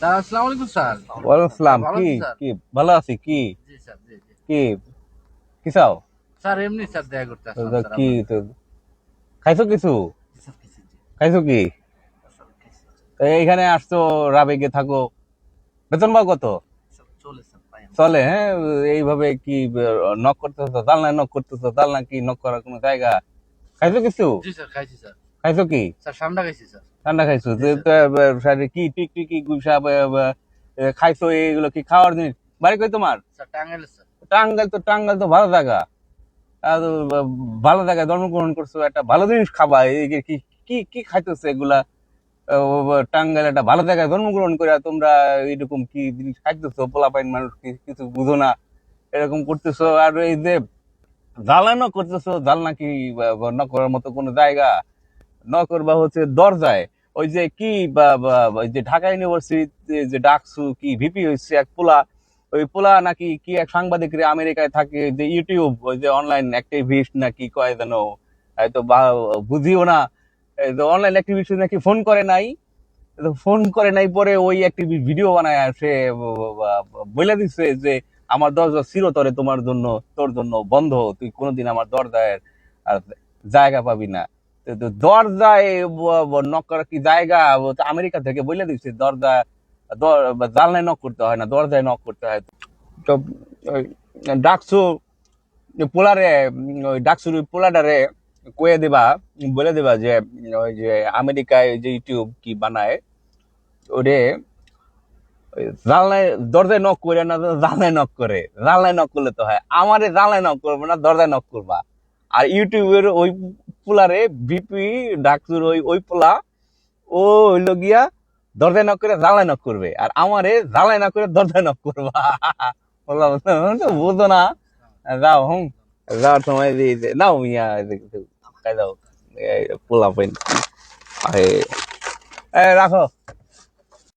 Sir আসসালামু আলাইকুম sir. ওয়ালাইকুম আসসালাম। ভালো কি আছেন স্যার? কি ভালো আছি। কি জি স্যার, জি জি। কি কি চাও? স্যার এমনি স্যার দেখা করতে আসলাম স্যার কি আপনাদের। তো খাইছো কিছু? জি স্যার, কিছু জি। খাইছো কি? স্যার কিছু। তো এইখানে আসছো, রাবেগে থাকো। বেতন পাও কত? স্যার চলে স্যার পাই আমরা। চলে? হ্যাঁ। এইভাবে কি নক করতেছো? জানলায় নক করতেছো? জানলা কি নক করার কোনো জায়গা? খাইছো কিছু? জি স্যার খাইছি স্যার। খাইছো কি? স্যার ঠান্ডা খাইছি স্যার। ঠান্ডা খাইছো? জি স্যার। শাড়ি কি টিকটিকি গুইসা খাইছো? এইগুলো কি খাওয়ার জিনিস? বাড়ি কই তোমার? স্যার টাঙ্গাইলে স্যার। টাঙ্গাইল তো ভালো জায়গা। আর ভালো জায়গায় জন্মগ্রহণ করছো, একটা ভালো জিনিস খাবা। এই যে কি কি কি খাইতেছো এগুলা? টাঙ্গাইল একটা ভালো জায়গায় জন্মগ্রহণ করে তোমরা এরকম কি জিনিস খাইতেছো? পোলাপাইন মানুষ কিছু বুঝো না, এরকম করতেছো। আর এই যে জ্বালানো করতেছো, জালনা কি ন করার মতো কোনো জায়গা? ন করবা হচ্ছে দরজায়। ওই যে কি ওই যে ঢাকা ইউনিভার্সিটি যে ডাকসু কি ভিপি হয়েছে এক পোলা, ওই পোলা নাকি কি এক সাংবাদিক রে আমেরিকায় থাকে, যে ইউটিউব ওই যে অনলাইন অ্যাক্টিভিস্ট নাকি কয় যেন, হয়তো বুঝিও না। অনলাইন অ্যাক্টিভিস্ট নাকি ফোন করে নাই। তো ফোন করে নাই, পরে ওই একটি ভিডিও বানায় সে বলে দিচ্ছে যে আমার দরজা চিরতরে তোমার জন্য, তোর জন্য বন্ধ, তুই কোনোদিন আমার দরজায় আর জায়গা পাবি না। তো দরজায় নক করার কি জায়গা? ও তো আমেরিকা থেকে বলে দিচ্ছে দরজা জানলায় নক করতে হয় না, দরজায় নক করতে হয়। তো ওই ডাকসু পোলারে, ওই ডাকসুর ওই পোলাডারে কয়ে দিবা, বলে দিবা যে ওই যে আমেরিকায় যে ইউটিউব কি বানায় ওরে, ওই জানলায় দরজায় নক করে না, জানলায় নক করে। জানলায় নক করলে তো হয়, আমারে জানলায় নক করবে না, দরজায় নক করবা। আর ইউটিউবের ওই পোলারে, ভিপি ডাকসুর ওই ওই পোলা, ও হইলো গিয়া দরজায় নক করে জানলায় নক করবে, আর আমারে জানলায় নক করে দরজায় নক করবা। বললাম তো স্যার বুঝো না। যাও হুম, যাওয়ার সময় নাও মিয়া, খাই যাও। পোলা পাইন রাখো।